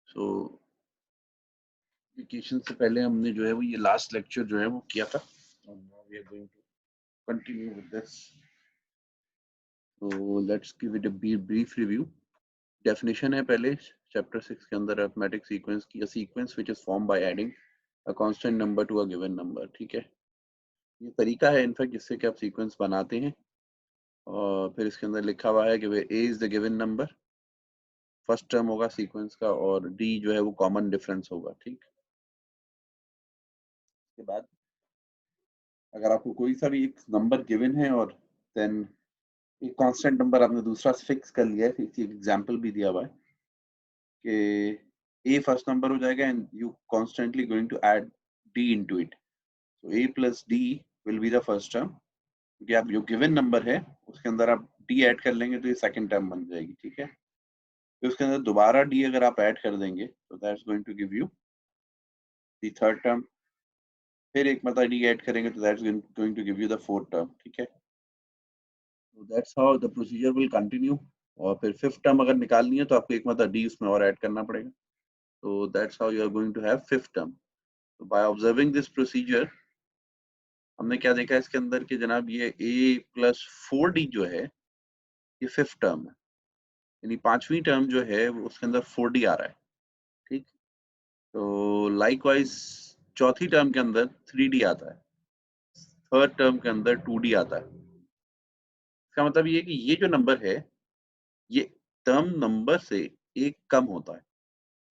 सो vacation से पहले हमने जो है वो ये लास्ट लेक्चर जो है वो किया था, and now we are going to continue with this. So let's give it a brief review. Definition है पहले chapter 6 के अंदर arithmetic sequence की, a sequence which is formed by adding a constant number to a given number. ठीक है, ये तरीका है इनफैक्ट जिससे कि आप सीक्वेंस बनाते हैं, और फिर इसके अंदर लिखा हुआ है कि वे a is the given number, first term होगा सीक्वेंस का, और d जो है वो कॉमन डिफरेंस होगा। ठीक, इसके बाद अगर आपको कोई सा भी एक नंबर गिवन है और देन एक कांस्टेंट नंबर आपने दूसरा फिक्स कर लिया है, एक एग्जांपल भी दिया हुआ है कि a फर्स्ट नंबर हो जाएगा and you constantly going to add d into it, so a plus d will be the first term, क्योंकि आप जो गिवन नंबर है उसके अंदर आप d ऐड कर लेंगे तो ये सेकंड टर्म बन जाएगी। ठीक है, फिर उसके अंदर दोबारा d अगर आप ऐड कर देंगे तो that's going to give you the third term, फिर एक मतलब d ऐड करेंगे तो that's going to give you the fourth term. ठीक है, so that's how the procedure will continue. और फिर फिफ्थ टर्म अगर निकालनी है तो आपको एक मतलब d उसमें और ऐड करना पड़ेगा, so that's how you are going to have fifth term. So by observing this procedure हमने क्या देखा इसके अंदर कि जनाब ये a प्लस 4d जो है ये फिफ्थ टर्म है, यानी पांचवी टर्म जो है वो उसके अंदर 4d आ रहा है। ठीक, तो लाइकवाइज चौथी टर्म के अंदर 3d आता है, थर्ड टर्म के अंदर 2d आता है। इसका मतलब ये कि ये जो नंबर है ये टर्म नंबर से एक कम होता है,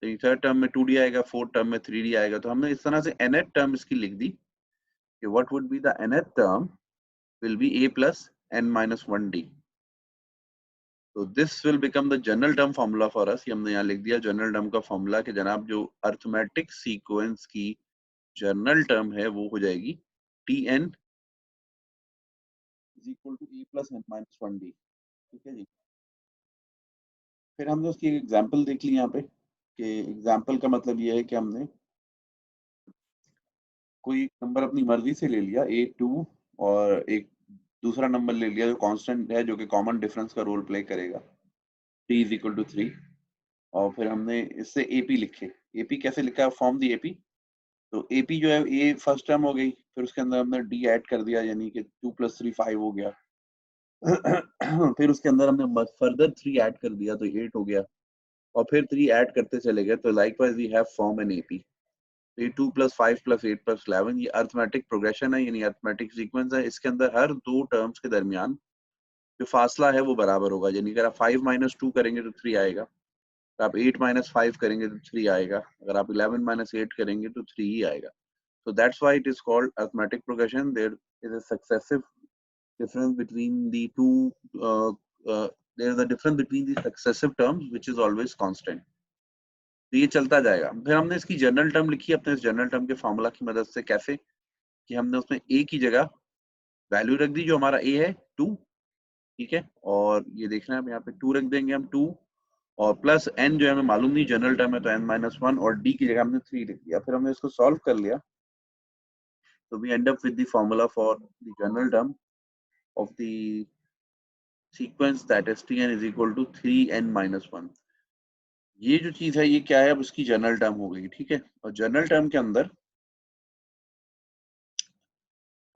तो थर्ड टर्म में 2d आएगा, फोर्थ टर्म में 3d आएगा, तो हमने इस तरह से nth टर्म इसकी लिख दी कि what would be the nth term will be a plus n minus 1d। तो this will become the general term formula for us, ये हमने यहाँ लिख दिया जनरल टर्म का फॉर्मूला कि जनाब जो अर्थमेटिक सीक्वेंस की जनरल टर्म है वो हो जाएगी tn is equal to a plus n minus 1d। ठीक है जी, फिर हमने उसकी एक एग्जाम्पल देख ली यहाँ पे, कि एग्जाम्पल का मतलब ये है कि हमने कोई नंबर अपनी मर्जी से ले लिया a2 और एक दूसरा नंबर ले लिया जो कांस्टेंट है, जो कि कॉमन डिफरेंस का रोल प्ले करेगा, t इज इक्वल टू 3, और फिर हमने इससे AP लिखे। AP कैसे लिखा है, फॉर्म दी AP, तो AP जो है a फर्स्ट टर्म हो गई, फिर उसके अंदर हमने d ऐड कर दिया, यानी कि 2 प्लस 3 5 हो गया। फिर उसके अंदर हमने फर्दर 3 ऐड कर दिया तो 8 हो गया, और फिर 3 ऐड करते चले गए, तो likewise we have form an AP। ये 2 प्लस 5 प्लस 8 प्लस 11 ये अर्थमेटिक प्रोग्रेशन है, यानी अर्थमेटिक सीक्वेंस है। इसके अंदर हर दो टर्म्स के दरमियान जो फासला है वो बराबर होगा, यानी अगर आप 5 माइनस 2 करेंगे तो 3 आएगा, अगर आप 8 माइनस 5 करेंगे तो 3 आएगा, अगर आप 11 माइनस 8 करेंगे तो 3 ही आएगा। So that's why it is called arithmetic progression. There is a successive difference between the two. Uh, there is a difference between the successive terms, which is always constant. तो ये चलता जाएगा। फिर हमने इसकी जनरल टर्म लिखी अपने इस जनरल टर्म के फॉर्मूला की मदद से, कैसे कि हमने उसमें a की जगह वैल्यू रख दी जो हमारा a है 2। ठीक है, और ये देखना है यहाँ पे 2 रख देंगे हम 2, और प्लस n जो है हमें मालूम नहीं जनरल टर्म है तो n माइनस 1, और d की जगह हमने 3 लिख दिया। फिर हमने इसको सॉल्व कर लिया, तो we end up with the formula for the general term of the sequence, that is tn is equal to 3n minus 1। ये जो चीज है ये क्या है, अब उसकी जनरल टर्म हो गई। ठीक है, और जनरल टर्म के अंदर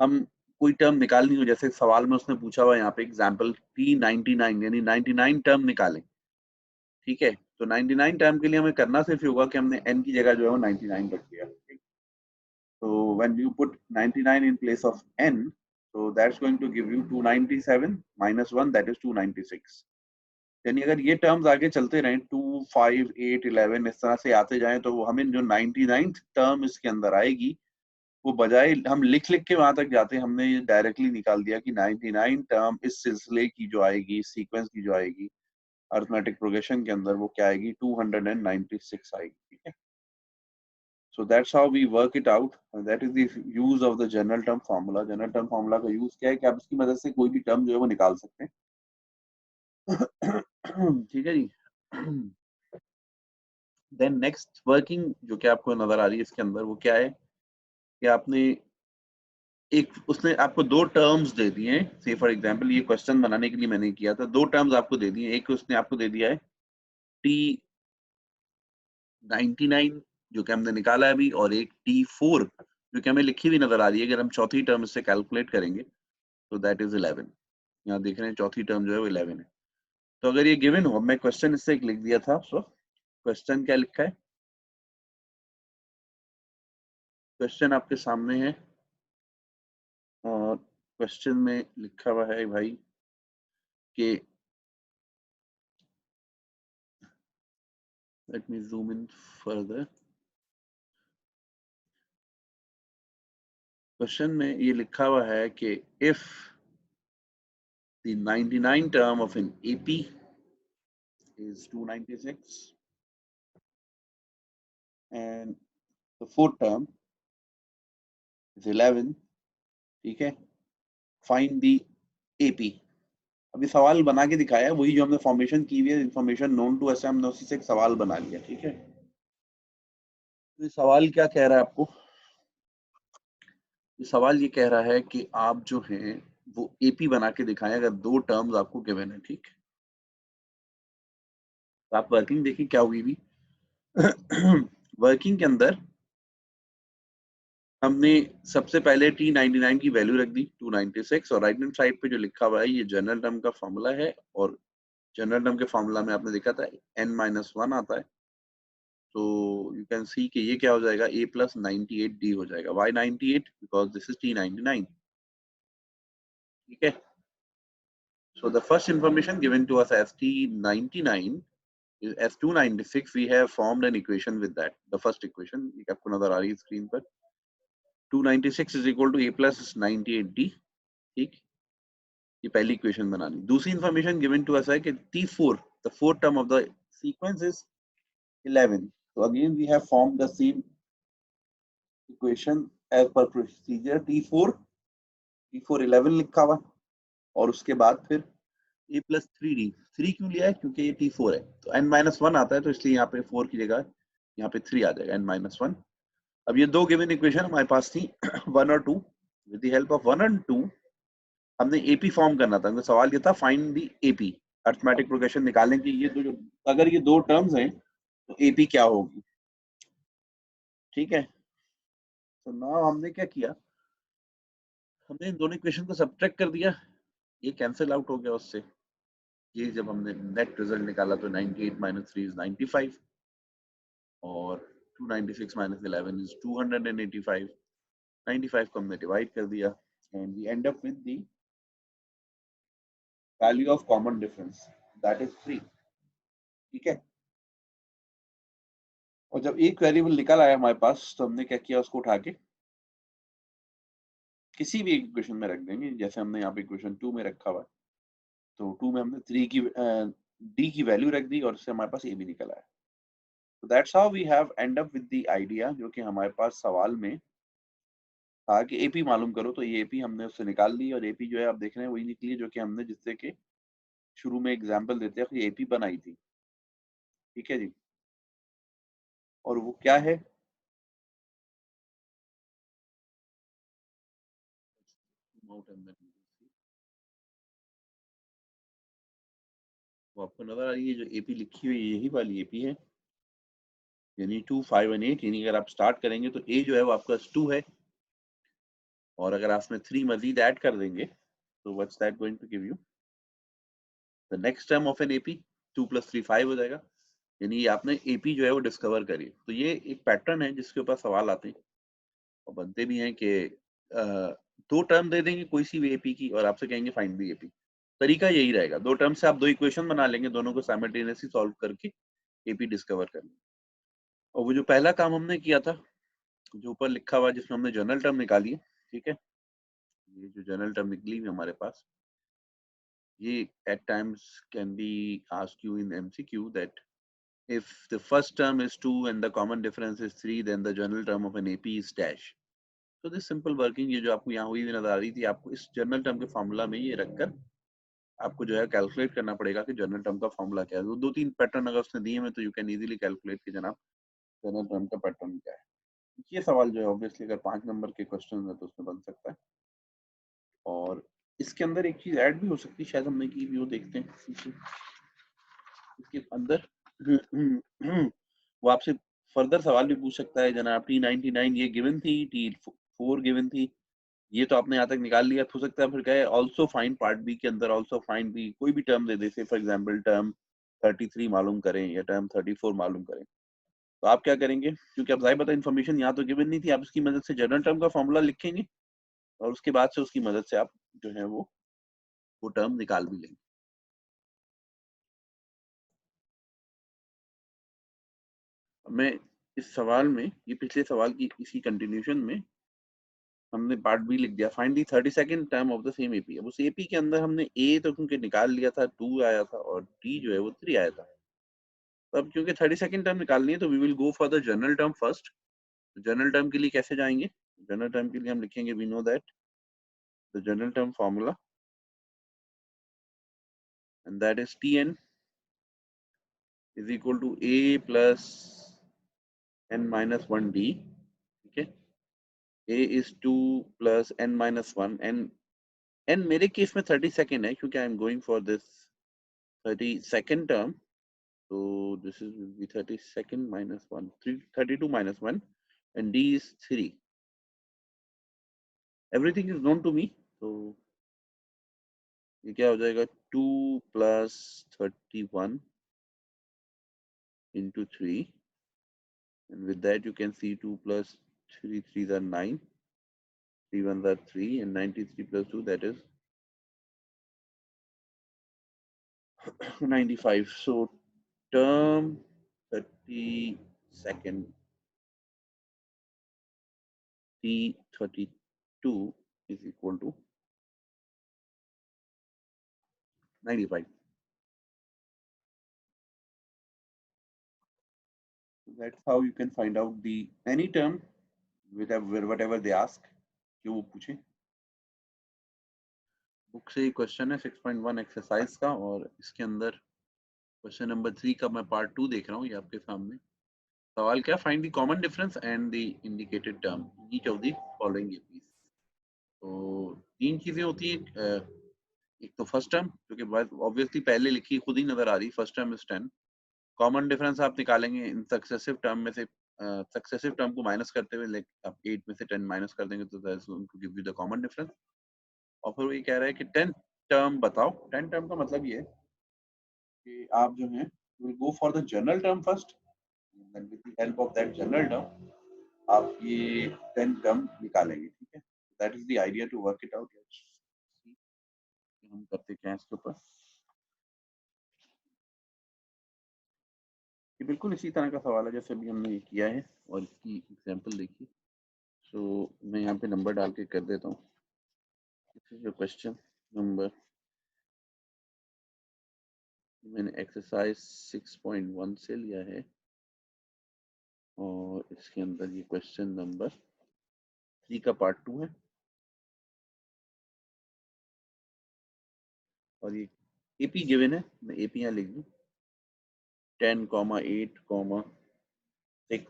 हम कोई टर्म निकालनी हो, जैसे सवाल में उसने पूछा हुआ यहाँ पे एग्जाम्पल T99 यानी 99 टर्म निकालें। ठीक है, तो 99 टर्म के लिए हमें करना सिर्फ होगा कि हमने n की जगह जो है वो 99 रख दिया। So when you put 99 in place of n, so that's going to give you 297 minus 1, that is 296। यानी अगर ये टर्म्स आगे चलते रहें 2, 5, 8, 11 इस तरह से आते जाएं, तो वो हमें जो 99th टर्म इसके अंदर आएगी वो बजाय हम लिख लिख के वहां तक जाते, हमने ये डायरेक्टली निकाल दिया कि 99 टर्म इस सिलसिले की जो आएगी, सीक्वेंस की जो आएगी अर्थमेटिक प्रोग्रेशन के अंदर, वो क्या आएगी 296 आएगी। ठीक है, so that's how we work it out, and that is the use of the general term formula। general term formula का यूज क्या है कि आप इसकी मदद से कोई भी टर्म जो है वो निकाल सकते हैं। ठीक है जी। देन नेक्स्ट वर्किंग जो कि आपको नजर आ रही है इसके अंदर, वो क्या है कि आपने एक, उसने आपको दो टर्म्स दे दिए हैं, से फॉर एग्जांपल ये क्वेश्चन बनाने के लिए मैंने किया था, दो टर्म्स आपको दे दिए, एक उसने आपको दे दिया है t 99 जो कि हमने निकाला है अभी, और एक T4 जो कि हमें लिखी हुई नजर आ रही है। अगर हम चौथी टर्म से कैलकुलेट करेंगे तो दैट इज 11। यहाँ देख रहे हैं चौथी टर्म जो है वो 11 है। तो अगर ये गिवन हो, मैं क्वेश्चन इससे एक लिख दिया था। सो क्वेश्चन क्या लिखा है? क्वेश्चन आपके सामने है, और क्वेश्चन में लिखा हुआ है भाई कि let me zoom in further. Question में ये लिखा हुआ है कि if the 99 term of an AP is 296 and the fourth term is 11, ठीक है, फाइंड दी एपी। अभी सवाल बना के दिखाया है, वही जो हमने फॉर्मेशन की हुई है, इंफॉर्मेशन नोन टू ऐसे हमने उसी से एक सवाल बना लिया। ठीक है, तो ये सवाल क्या कह रहा है आपको? ये सवाल ये कह रहा है कि आप जो है वो एपी बना के दिखाएं अगर दो टर्म्स आपको गिवन है। ठीक, तो आप वर्किंग देखिए क्या हुई भी। वर्किंग के अंदर हमने सबसे पहले T99 की वैल्यू रख दी 296, और राइट हैंड साइड पे जो लिखा हुआ है ये जनरल टर्म का फॉर्मूला है, और जनरल टर्म के फॉर्मूला में आपने देखा था n-1 आता है। तो यू कैन सी कि ये क्या हो जाएगा, a प्लस 98d हो जाएगा। why 98? Because this is T99। ठीक है, so the first information given to us as T99 is as 296, we have formed an equation with that, the first equation ये आपको नजर आ रही है स्क्रीन पर। 296 is equal to a plus 98d। ठीक, ये पहली इक्वेशन बनानी। दूसरी इंफॉर्मेशन गिवन टू अस है कि T4 the fourth term of the sequence is 11। so again we have formed the same equation as per procedure। T4 11 लिखा हुआ, और उसके बाद फिर a प्लस 3d। 3 क्यों लिया है? क्योंकि ये T4 है, तो n-1 आता है, तो इसलिए यहाँ पे 4 की जगह यहाँ पे 3 आ जाएगा, n-1। अब ये दो गिवन इक्वेशन हमारे पास थी 1 और 2। विद द हेल्प ऑफ 1 और 2 हमने एपी फॉर्म करना था। तो सवाल ये था find the AP, arithmetic progression निकालने की। ये दो जो, अगर ये दो टर्म्स हैं तो एपी क्या होगी। ठीक है, तो नाउ हमने क्या किया, हमने इन दोनों इक्वेशन को सब्ट्रैक्ट कर दिया, ये कैंसिल आउट हो गया उससे। ये जब हमने नेट रिजल्ट निकाला तो 98 माइनस 3 इज 95, और 296 माइनस 11 इज 285। 95 को हमने डिवाइड कर दिया, and we end up with the value of common difference, that is 3। ठीक है, और जब एक वेरिएबल निकल आया हमारे पास तो हमने क्या किया, उसको उठा के किसी भी एक इक्वेशन में रख देंगे। जैसे हमने यहाँ पे इक्वेशन 2 में रखा हुआ है, तो 2 में हमने 3 की डी की वैल्यू रख दी, और उससे हमारे पास ए भी निकल आया। तो that's how we have end up with the idea, जो कि हमारे पास सवाल में था कि एपी मालूम करो। तो ये एपी हमने उससे निकाल ली, और एपी जो है आप देख रहे हैं वही निकली है जो कि हमने, जिससे कि शुरू में एग्जाम्पल देते हैं एपी बनाई थी। ठीक है जी, और वो क्या है, वो आपको नजर आ रही है जो एपी लिखी हुई है, यही वाली एपी है, यानी 2, 5 और 8। यानी अगर आप स्टार्ट करेंगे तो ए जो है वो आपका 2 है, और अगर आप इसमें 3 मजीद ऐड कर देंगे तो what's that going to give you the next term of an AP. 2 plus 3 5 हो जाएगा। यानी ये आपने एपी जो है वो डिस्कवर करी। तो ये एक पैटर्न है जिसके ऊपर सवाल आते हैं और बनते भी हैं कि दो टर्म दे देंगे कोई सी भी एपी की, और आपसे कहेंगे फाइंड दी एपी। तरीका यही रहेगा, दो टर्म से आप दो इक्वेशन बना लेंगे, दोनों को साइमल्टेनियसली सॉल्व करके एपी डिस्कवर कर लेंगे। और वो जो पहला काम हमने किया था, जो ऊपर लिखा हुआ है, जिसमें हमने जनरल टर्म निकाली है। ठीक है, ये जो जनरल टर्म निकली हुई हमारे पास, ये at times can be asked you in MCQ that if the first term is 2 and the common difference is 3, then the general term of an AP is dash। तो दिस सिंपल वर्किंग, ये जो आपको यहाँ हुई नजर आ रही थी, आपको इस जनरल टर्म के फॉर्मूला में ये रखकर आपको जो है कैलकुलेट करना पड़ेगा कि जनरल टर्म का फॉर्मूला क्या है। दो तीन पैटर्न अगर उसने दिए हैं तो यू कैन इजीली कैलकुलेट कि जनाब जनरल टर्म का पैटर्न क्या है। ये सवाल जो है ऑब्वियसली अगर 5 नंबर के क्वेश्चन है तो उसमें बन सकता है। और इसके अंदर एक चीज ऐड भी हो सकती है, शायद हमने की भी, वो देखते हैं इसके अंदर। वो आपसे फर्दर सवाल भी पूछ सकता है जनाब T99 ये गिवन थी, T4 गिवन थी, ये तो आपने यहाँ तक निकाल लिया। हो सकता है फिर कहे ऑल्सो फाइंड पार्ट बी के अंदर, ऑल्सो फाइंड बी, कोई भी term they they, for example term 33 मालूम करें या टर्म 34 मालूम करें। तो आप क्या करेंगे, क्योंकि अब जाहिर बात है इन्फॉर्मेशन यहाँ तो गिवन नहीं थी, आप उसकी मदद से जनरल टर्म का फॉर्मूला लिखेंगे और उसके बाद से उसकी मदद से आप जो है वो टर्म निकाल भी लेंगे। मैं इस सवाल में, ये पिछले सवाल की इसी कंटिन्यूशन में हमने पार्ट बी लिख दिया, find the 32nd term of the same AP. अब उस एपी के अंदर हमने ए तो क्योंकि निकाल लिया था, 2 आया था, और टी जो है वो 3 आया था। तो अब क्योंकि 32nd टर्म निकालनी है तो we will go for the general term first. General term के लिए कैसे जाएंगे, जनरल टर्म के लिए हम लिखेंगे we know that the general term formula and that is Tn is equal to a plus n minus 1 d. ठीक है, a is 2 plus n minus 1, n मेरे केस में 32nd है क्योंकि I am going for this 32nd term. So this is will be 32nd minus 1, 32 minus 1, and d is 3. Everything is known to me. So ये क्या हो जाएगा, 2 plus 31 into 3, and with that you can see 2 plus 3 3s are 9, 3 1s are 3, and 93 plus 2, that is 95. So term 32nd T32 is equal to 95. That's how you can find out the any term with whatever they ask, जो वो पूछे। Book से question है 6.1 exercise का, और इसके अंदर question number 3 का मैं पार्ट 2 देख रहा हूँ ये आपके सामने। सवाल क्या, find the common difference and the indicated term each of the following APs. तो तीन चीजें होती हैं, एक तो फर्स्ट टर्म जो कि ऑब्वियसली पहले लिखी खुद ही नजर आ रही, first term is 10। Common difference आप निकालेंगे इन सक्सेसिव टर्म में से, सक्सेसिव टर्म को माइनस करते हुए, लाइक आप 8 में से 10 माइनस कर देंगे तो that's going to give you the common difference. और फिर वो ये कह रहा है कि 10 टर्म बताओ। 10 टर्म का मतलब ये है कि आप जो है will go for the general term first, then with the help of that general term आप ये 10 टर्म निकालेंगे। ठीक है, that is the idea to work it out. हम करते क्या है इसके ऊपर, ये बिल्कुल इसी तरह का सवाल है जैसे अभी हमने ये किया है, और इसकी एग्जांपल देखिए। सो मैं यहाँ पे नंबर डाल के कर देता हूँ। This is your question number, मैंने एक्सरसाइज 6.1 से लिया है, और इसके अंदर ये क्वेश्चन नंबर 3 का पार्ट 2 है, और ये एपी गिवन है। मैं एपी यहाँ लिख दूँ 10, 8, 6,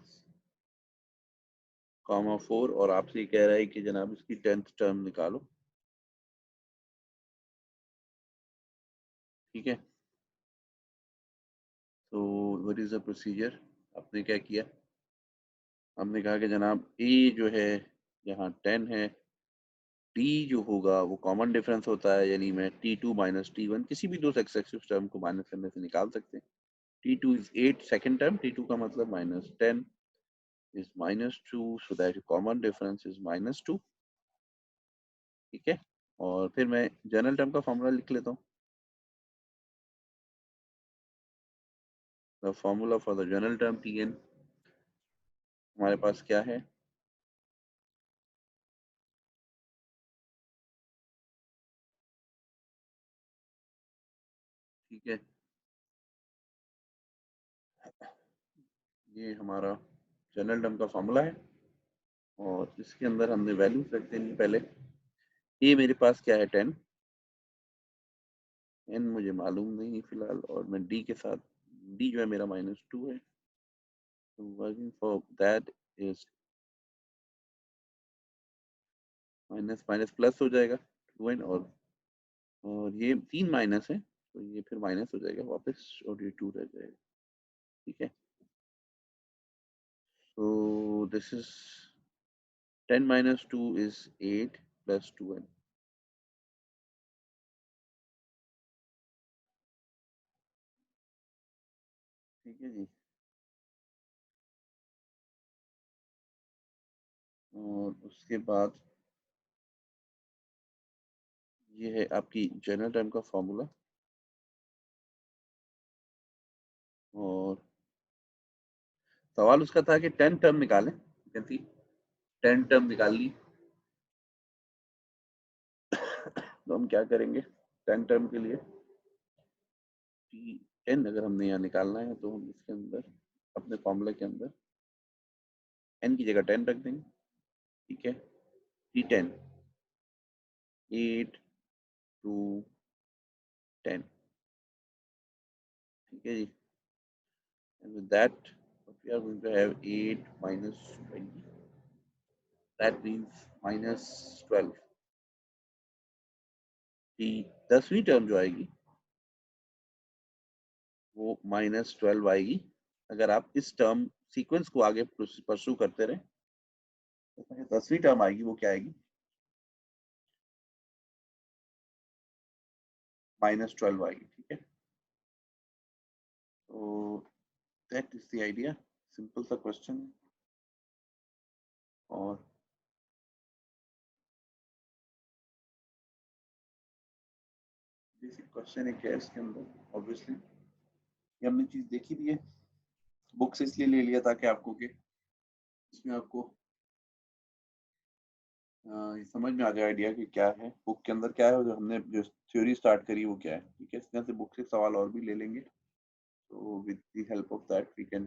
4, और आपसे ये कह रहा है कि जनाब इसकी 10th टर्म निकालो। ठीक है, तो व्हाट इज द प्रोसीजर। आपने क्या किया, हमने कहा कि जनाब ए जो है यहाँ 10 है, टी जो होगा वो कॉमन डिफरेंस होता है, यानी मैं T2 माइनस T1 किसी भी दो सक्सेसिव टर्म को माइनस करने से निकाल सकते हैं। T2 is 8 second term, T2 का मतलब minus 10 is minus 2, so that common difference is minus 2। ठीक है, और फिर मैं जनरल टर्म का फॉर्मूला लिख लेता हूँ। The formula for the general term Tn हमारे पास क्या है, ठीक है, ये हमारा जनरल टर्म का फॉर्मूला है, और इसके अंदर हमने वैल्यूज रख देनी पहले। ये मेरे पास क्या है 10, एन मुझे मालूम नहीं फिलहाल, और मैं डी के साथ, डी जो है मेरा -2 है, तो working for that is minus minus plus हो जाएगा 2n, और ये 3 माइनस है तो ये फिर माइनस हो जाएगा वापस, और ये 2 रह जाएगा। ठीक है, So this is 10 minus 2 is 8 plus 2n. ठीक है जी, और उसके बाद ये है आपकी जनरल टर्म का फॉर्मूला, और सवाल उसका था कि 10 टर्म निकालें, थी 10 टर्म निकाल ली। तो हम क्या करेंगे, 10 टर्म के लिए T10 अगर हमने यहाँ निकालना है तो हम इसके अंदर अपने फॉर्मूला के अंदर n की जगह 10 रख देंगे। ठीक है, T10 8 2 10। ठीक है जी, and with that we are going to have 8 minus 20, that means minus 12। T 10वीं टर्म जो आएगी वो -12 आएगी अगर आप इस टर्म सीक्वेंस को आगे परसू करते रहे। तो 10वीं टर्म आएगी वो क्या आएगी, -12 आएगी। ठीक है, तो that is the idea, simple सा क्वेश्चन। और बेसिक क्वेश्चन है क्या इसके अंदर, ऑब्वियसली ये हमने चीज देखी भी है, बुक से इसलिए ले लिया ताकि आपको के इसमें आपको ये समझ में आ जाए आइडिया कि क्या है बुक के अंदर क्या है, और जो हमने जो थ्योरी स्टार्ट करी वो क्या है। ठीक है, इस तरह से बुक से सवाल और भी ले लेंगे, तो with the help of that we can